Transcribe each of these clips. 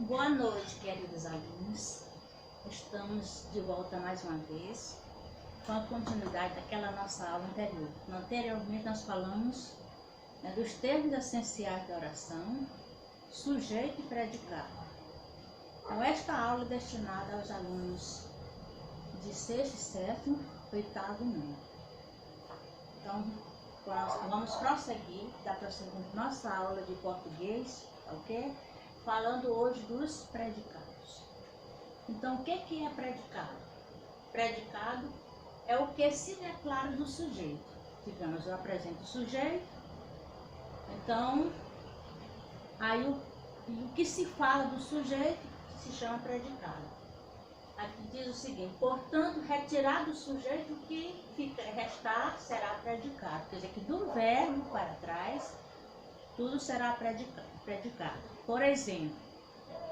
Boa noite, queridos alunos. Estamos de volta mais uma vez com a continuidade daquela nossa aula anterior. Anteriormente nós falamos dos termos essenciais da oração, sujeito e predicado. Então esta aula é destinada aos alunos de 6º, 7º, 8º e 9º. Então vamos prosseguir, nossa aula de português, ok? Falando hoje dos predicados. Então, o que é predicado? Predicado é o que se declara do sujeito. Digamos, eu apresento o sujeito, então, aí o que se fala do sujeito se chama predicado. Aqui diz o seguinte: portanto, retirar do sujeito o que restar será predicado. Quer dizer que do verbo para trás, tudo será predicado. Por exemplo,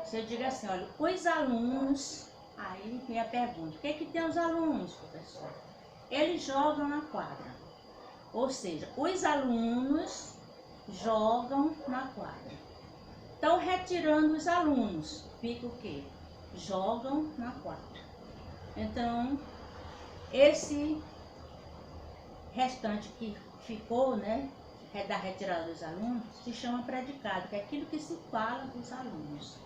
se eu digo assim, olha, os alunos, aí vem a pergunta: o que tem os alunos, professor? Eles jogam na quadra. Ou seja, os alunos jogam na quadra. Então, retirando os alunos, fica o quê? Jogam na quadra. Então, esse restante que ficou, né, da retirada dos alunos, se chama predicado, que é aquilo que se fala dos alunos.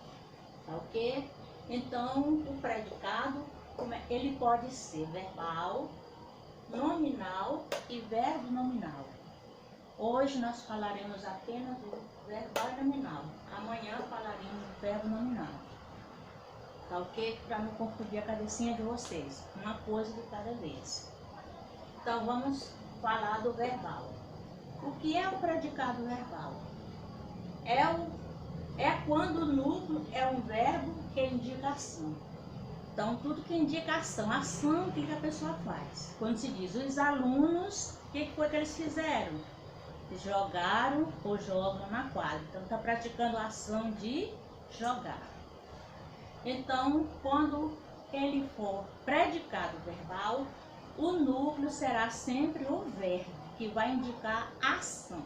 Tá ok? Então, o predicado, ele pode ser verbal, nominal e verbo nominal. Hoje nós falaremos apenas do verbal e nominal. Amanhã falaremos do verbo nominal. Tá ok? Para não confundir a cabecinha de vocês. Uma coisa de cada vez. Então, vamos falar do verbal. O que é o predicado verbal? É quando o núcleo é um verbo que indica ação. Então, tudo que indica ação, o que a pessoa faz? Quando se diz os alunos, o que foi que eles fizeram? Jogaram ou jogam na quadra. Então, está praticando a ação de jogar. Então, quando ele for predicado verbal, o núcleo será sempre o verbo, que vai indicar ação.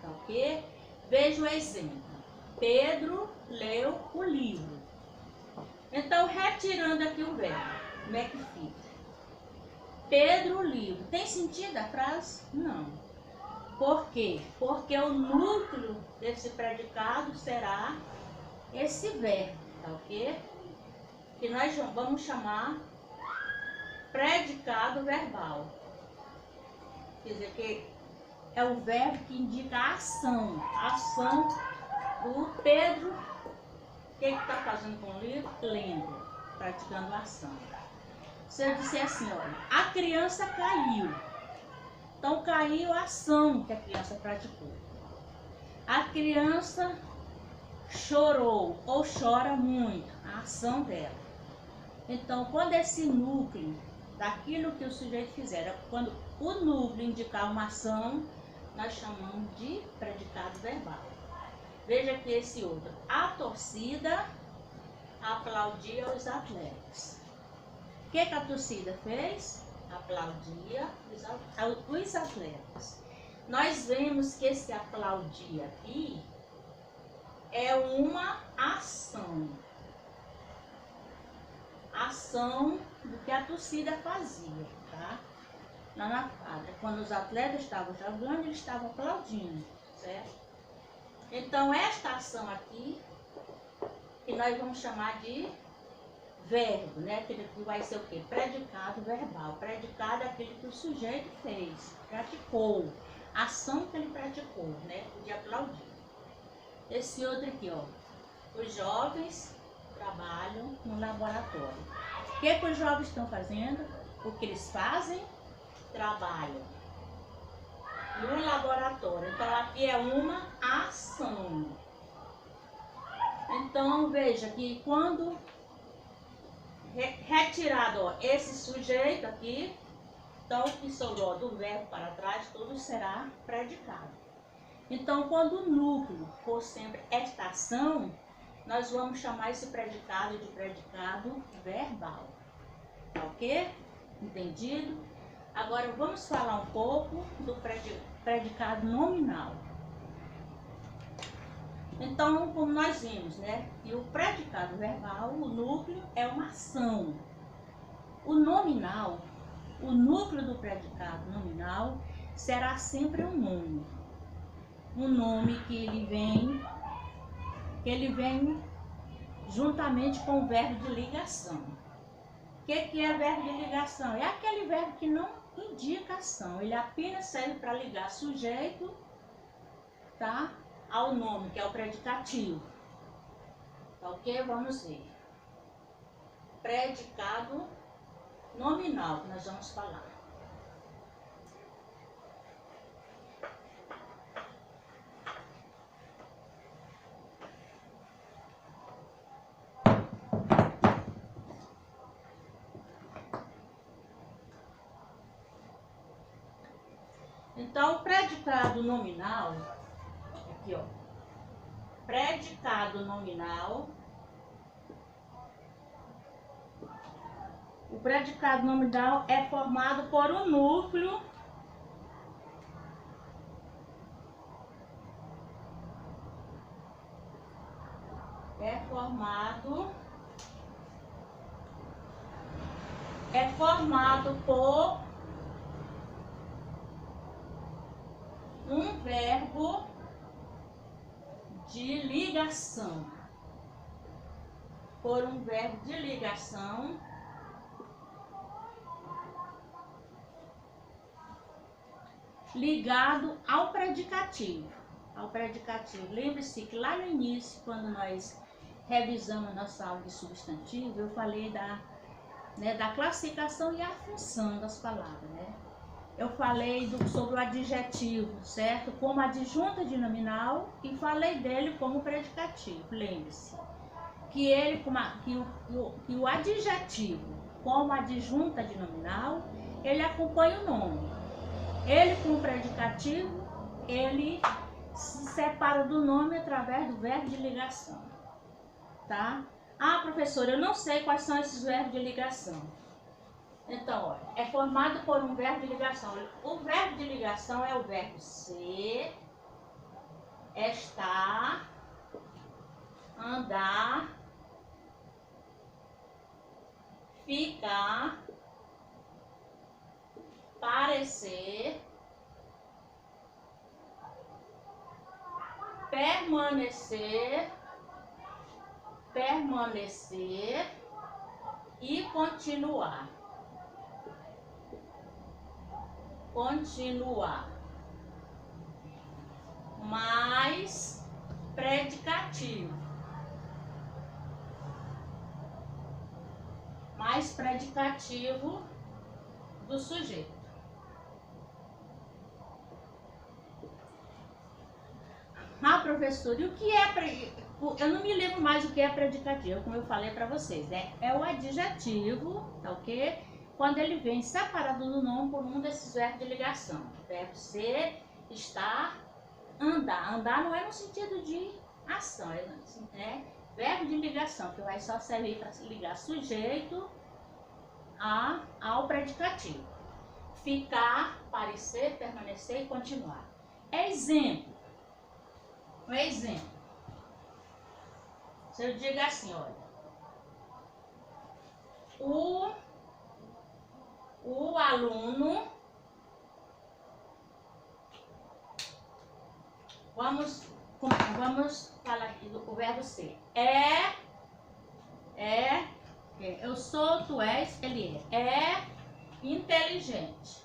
Tá ok? Veja o exemplo. Pedro leu o livro. Então, retirando aqui o verbo, como é que fica? Pedro, o livro. Tem sentido a frase? Não. Por quê? Porque o núcleo desse predicado será esse verbo, tá ok? Que nós vamos chamar predicado verbal. Quer dizer que é o verbo que indica a ação. A ação do Pedro. O que está fazendo com o livro? Lendo, praticando a ação. Se eu disser assim, olha, a criança caiu. Então, caiu a ação que a criança praticou. A criança chorou ou chora muito, a ação dela. Então, quando esse núcleo daquilo que o sujeito fizer, quando o núcleo indicar uma ação, nós chamamos de predicado verbal. Veja aqui esse outro. A torcida aplaudia os atletas. O que a torcida fez? Aplaudia os atletas. Nós vemos que esse aplaudir aqui é uma ação. Ação do que a torcida fazia, tá? Lá na quadra, quando os atletas estavam jogando, eles estavam aplaudindo, certo? Então, esta ação aqui, que nós vamos chamar de verbo, né? Que vai ser o quê? Predicado verbal. Predicado é aquele que o sujeito fez, praticou. A ação que ele praticou, né? De aplaudir. Esse outro aqui, ó. Os jovens trabalham no laboratório. O que os jovens estão fazendo? O que eles fazem? Trabalham no laboratório. Então, aqui é uma ação. Então, veja que quando retirado, ó, esse sujeito aqui, então, o que sobrou do verbo para trás, tudo será predicado. Então, quando o núcleo for sempre esta ação, nós vamos chamar esse predicado de predicado verbal. Tá ok? Entendido? Agora, vamos falar um pouco do predicado nominal. Então, como nós vimos, né? E o predicado verbal, o núcleo é uma ação. O nominal, o núcleo do predicado nominal será sempre um nome. Um nome que ele vem juntamente com o verbo de ligação. O que é verbo de ligação? É aquele verbo que não indica ação. Ele apenas serve para ligar sujeito, tá, ao nome, que é o predicativo. Tá ok? Vamos ver. Predicado nominal, que nós vamos falar. Então, o predicado nominal, aqui ó, predicado nominal, o predicado nominal é formado por um núcleo formado por um verbo de ligação. Por um verbo de ligação ligado ao predicativo. Lembre-se que lá no início, quando nós revisamos nossa aula de substantivo, eu falei da classificação e a função das palavras, né? Eu falei sobre o adjetivo, certo? Como adjunta de nominal e falei dele como predicativo. Lembre-se que o adjetivo, como adjunta de nominal, ele acompanha o nome. Ele, como predicativo, ele se separa do nome através do verbo de ligação, tá? Ah, professora, eu não sei quais são esses verbos de ligação. Então, olha, é formado por um verbo de ligação. O verbo de ligação é o verbo ser, estar, andar, ficar, parecer, permanecer e continuar. Mais predicativo. Mais predicativo do sujeito. Ah, professor, e o que é eu não me lembro mais o que é predicativo, como eu falei para vocês, né? É o adjetivo, tá ok? Quando ele vem separado do nome por um desses verbos de ligação. Verbo ser, estar, andar. Andar não é no sentido de ação, é verbo de ligação, que vai só servir para ligar sujeito ao predicativo. Ficar, parecer, permanecer e continuar. Exemplo. Um exemplo. Se eu digo assim, olha, o aluno, vamos falar aqui do verbo ser. Eu sou, tu és, ele é inteligente.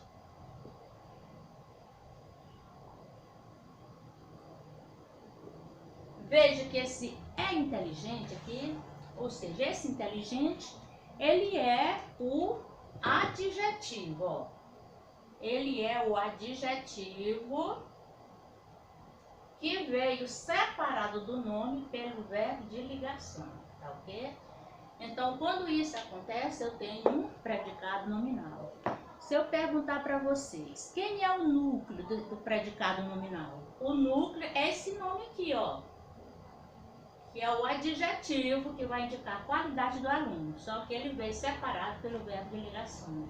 Veja que esse é inteligente aqui, ou seja, esse inteligente, ele é o adjetivo, ó. Ele é o adjetivo que veio separado do nome pelo verbo de ligação, tá ok? Então, quando isso acontece, eu tenho um predicado nominal. Se eu perguntar para vocês, quem é o núcleo do predicado nominal? O núcleo é esse nome aqui, ó. Que é o adjetivo que vai indicar a qualidade do aluno, só que ele veio separado pelo verbo de ligação,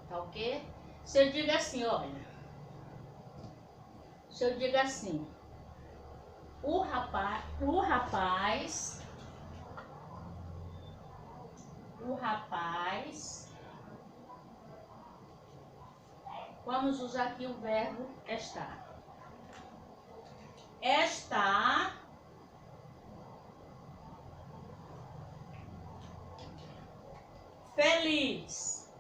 tá ok? Se eu digo assim, olha, o vamos usar aqui o verbo estar. Está feliz.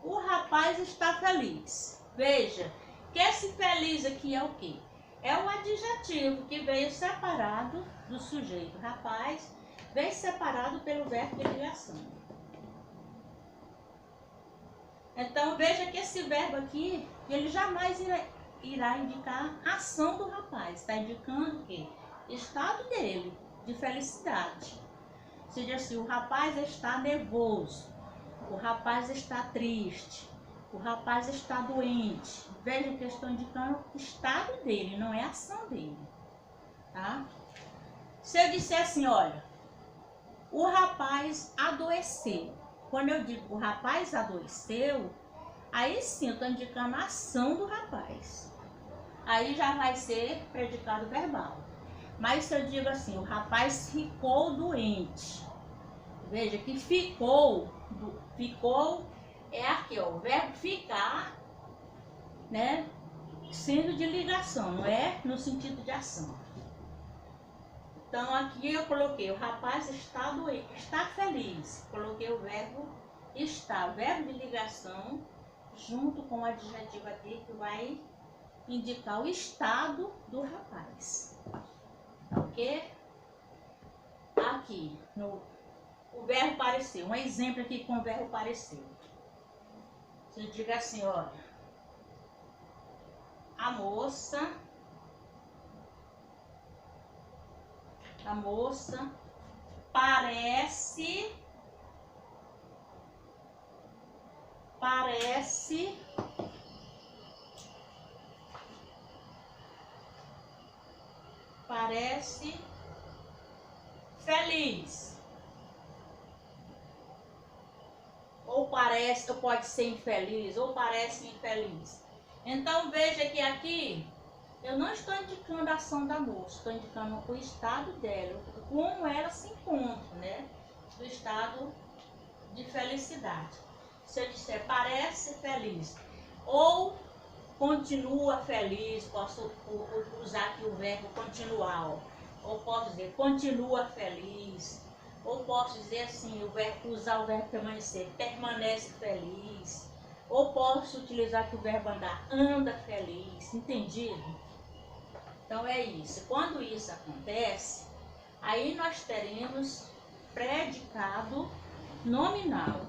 O rapaz está feliz. Veja que esse feliz aqui é o quê? É o adjetivo que veio separado do sujeito. Rapaz veio separado pelo verbo de ligação. Então veja que esse verbo aqui, ele jamais irá indicar a ação do rapaz. Está indicando o quê? Estado dele, de felicidade. Se diz assim, o rapaz está nervoso, o rapaz está triste, o rapaz está doente. Veja que eu estou indicando o estado dele, não é a ação dele. Tá? Se eu disser assim, olha, o rapaz adoeceu. Quando eu digo o rapaz adoeceu, aí sim eu estou indicando a ação do rapaz. Aí já vai ser predicado verbal. Mas se eu digo assim, o rapaz ficou doente. Veja que ficou é aqui, ó, o verbo ficar, né, sendo de ligação, não é no sentido de ação. Então aqui eu coloquei, o rapaz está doente, está feliz. Coloquei o verbo está, verbo de ligação, junto com o adjetivo aqui que vai indicar o estado do rapaz. Ok? Aqui, o verbo parecer. Um exemplo aqui com o verbo parecer. Você diga assim, olha. A moça parece feliz. Ou parece, ou pode ser infeliz, ou parece infeliz. Então veja que aqui eu não estou indicando a ação da moça, estou indicando o estado dela, como ela se encontra, né? Do estado de felicidade. Se eu disser parece feliz, ou continua feliz, posso usar aqui o verbo continuar, ó. Ou posso dizer continua feliz, ou posso dizer assim, usar o verbo permanecer, permanece feliz, ou posso utilizar aqui o verbo andar, anda feliz, entendido? Então é isso. Quando isso acontece, aí nós teremos predicado nominal.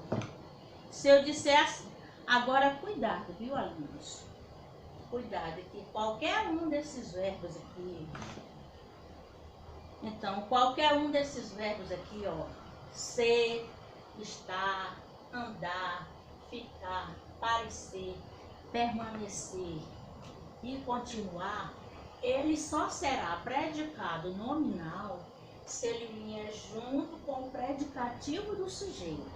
Se eu disser assim, agora cuidado, viu, alunos? Cuidado que qualquer um desses verbos aqui, então qualquer um desses verbos aqui, ó, ser, estar, andar, ficar, parecer, permanecer e continuar, ele só será predicado nominal se ele vier junto com o predicativo do sujeito,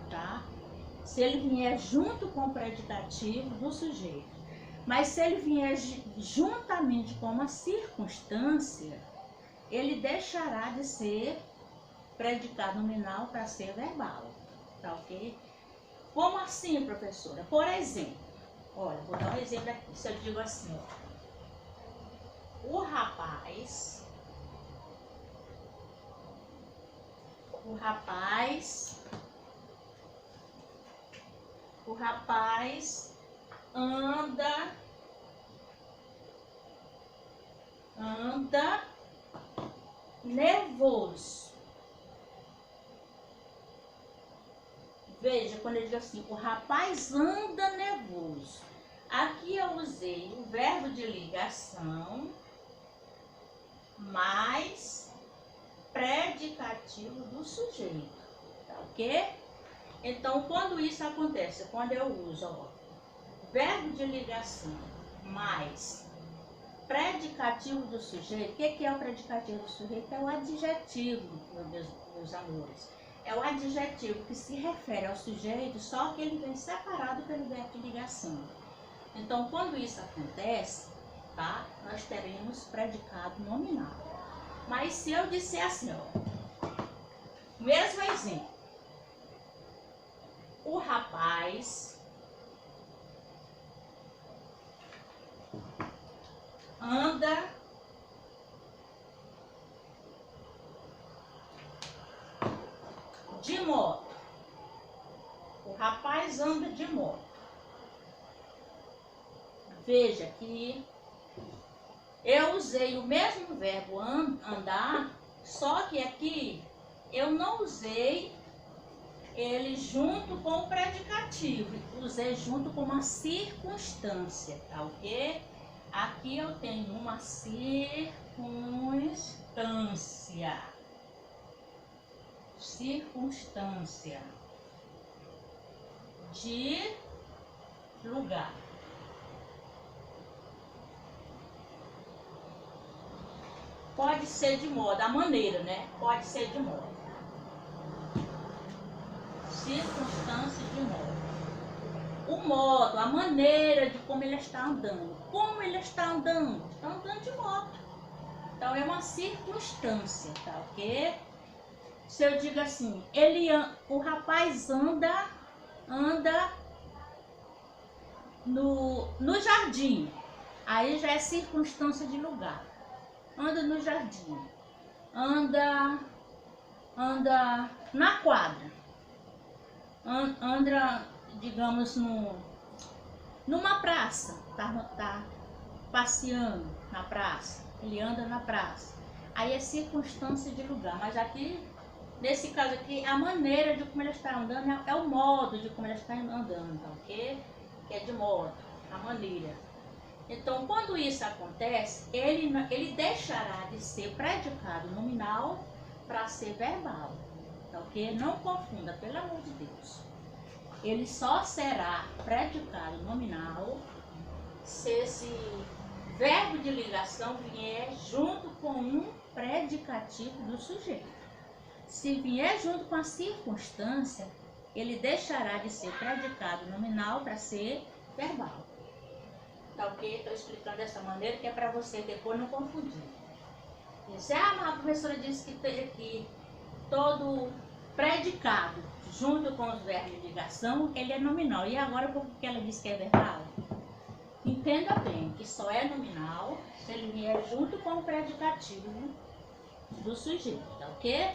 tá? Se ele vier junto com o predicativo do sujeito. Mas se ele vier juntamente com uma circunstância, ele deixará de ser predicado nominal para ser verbal, tá ok? Como assim, professora? Por exemplo, olha, vou dar um exemplo aqui. Se eu digo assim, ó, o rapaz anda nervoso. Veja, quando eu digo assim, o rapaz anda nervoso. Aqui eu usei o verbo de ligação mais predicativo do sujeito, tá ok? Então, quando isso acontece, quando eu uso, ó, verbo de ligação mais predicativo do sujeito, o que é o predicativo do sujeito? É o adjetivo, meus amores. É o adjetivo que se refere ao sujeito, só que ele vem separado pelo verbo de ligação. Então, quando isso acontece, tá? Nós teremos predicado nominal. Mas se eu disser assim, ó, mesmo exemplo, o rapaz anda de moto. O rapaz anda de moto. Veja que eu usei o mesmo verbo andar, só que aqui eu não usei ele junto com o predicativo, usei junto com uma circunstância, tá ok? Aqui eu tenho uma circunstância. Circunstância de lugar. Pode ser de modo, a maneira, né? Pode ser de modo. Circunstância de modo. O modo, a maneira de como ele está andando. Como ele está andando? Está andando de moto. Então é uma circunstância, tá ok? Se eu digo assim, o rapaz anda no jardim. Aí já é circunstância de lugar. Anda no jardim. Anda na quadra. Anda, digamos, numa praça. Tá passeando na praça. Ele anda na praça. Aí é circunstância de lugar. Mas aqui, nesse caso aqui, a maneira de como ele está andando é o modo de como ele está andando, tá ok? Que é de modo, a maneira. Então, quando isso acontece, ele deixará de ser predicado nominal para ser verbal, tá ok? Não confunda, pelo amor de Deus. Ele só será predicado nominal se esse verbo de ligação vier junto com um predicativo do sujeito. Se vier junto com a circunstância, ele deixará de ser predicado nominal para ser verbal. Tá ok? Estou explicando dessa maneira que é para você depois não confundir. Dizer, mas a professora disse que todo predicado junto com os verbos de ligação, ele é nominal. E agora por que ela disse que é verbal? Entenda bem que só é nominal se ele vier junto com o predicativo do sujeito, tá ok?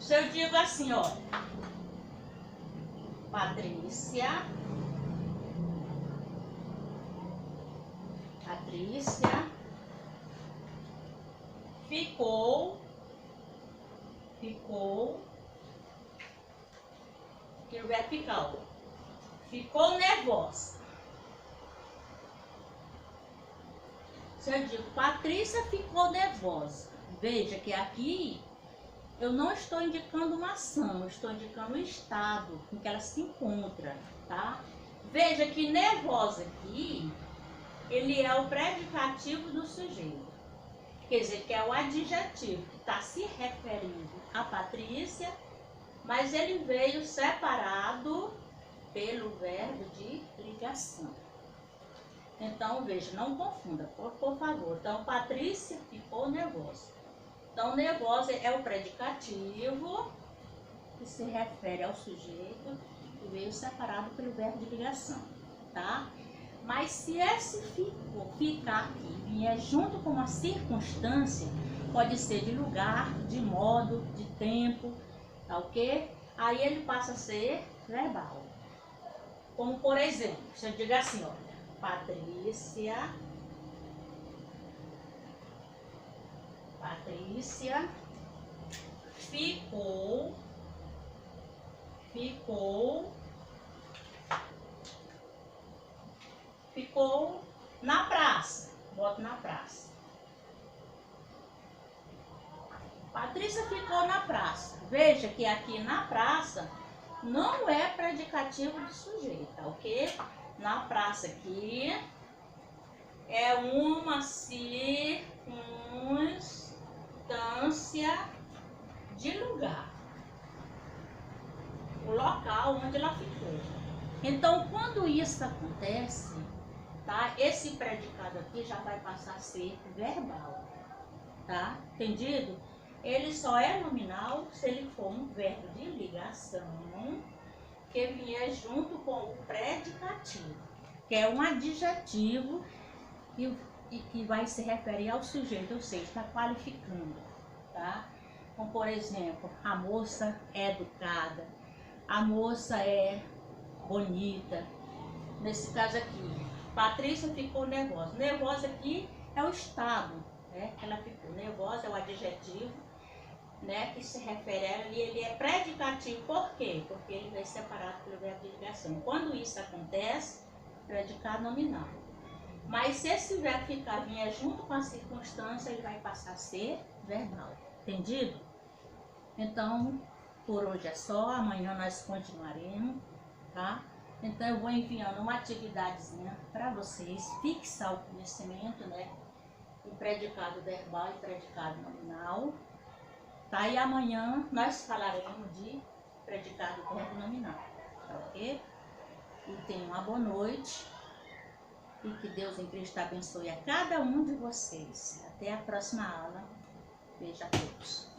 Se eu digo assim, ó, Patrícia ficou, que o verbo ficar, ficou nervosa. Se eu digo, Patrícia ficou nervosa, veja que aqui eu não estou indicando uma ação, eu estou indicando o estado em que ela se encontra, tá? Veja que nervosa aqui, ele é o predicativo do sujeito. Quer dizer, que é o adjetivo que está se referindo a Patrícia, mas ele veio separado pelo verbo de ligação. Então, veja, não confunda, por favor. Então, Patrícia ficou nervosa. Então, nervosa é o predicativo que se refere ao sujeito e veio separado pelo verbo de ligação, tá? Mas se esse ficar aqui vier junto com uma circunstância, pode ser de lugar, de modo, de tempo, tá ok? Aí ele passa a ser verbal. Como, por exemplo, se eu digo assim, olha, Patrícia ficou na praça. Boto na praça. Patrícia ficou na praça. Veja que aqui na praça não é predicativo de sujeito, tá ok? Na praça aqui é uma circunstância de lugar. O local onde ela ficou. Então, quando isso acontece, tá? Esse predicado aqui já vai passar a ser verbal, tá? Entendido? Ele só é nominal se ele for um verbo de ligação que vier junto com o predicativo, que é um adjetivo que vai se referir ao sujeito, ou seja, está qualificando, tá? Como, por exemplo, a moça é educada, a moça é bonita. Nesse caso aqui, Patrícia ficou nervosa. Nervosa aqui é o estado, né? Ela ficou nervosa, é o adjetivo, né? Que se refere a ela, e ele é predicativo. Por quê? Porque ele vai separado pelo verbo de ligação. Quando isso acontece, predicado nominal. Mas se esse verbo vier junto com a circunstância, ele vai passar a ser verbal. Entendido? Então, por hoje é só. Amanhã nós continuaremos, tá? Então eu vou enviando uma atividadezinha para vocês fixar o conhecimento, né? Em predicado verbal e predicado nominal, tá? E amanhã nós falaremos de predicado verbo nominal, tá ok? E tenham uma boa noite e que Deus em Cristo abençoe a cada um de vocês. Até a próxima aula. Beijo a todos.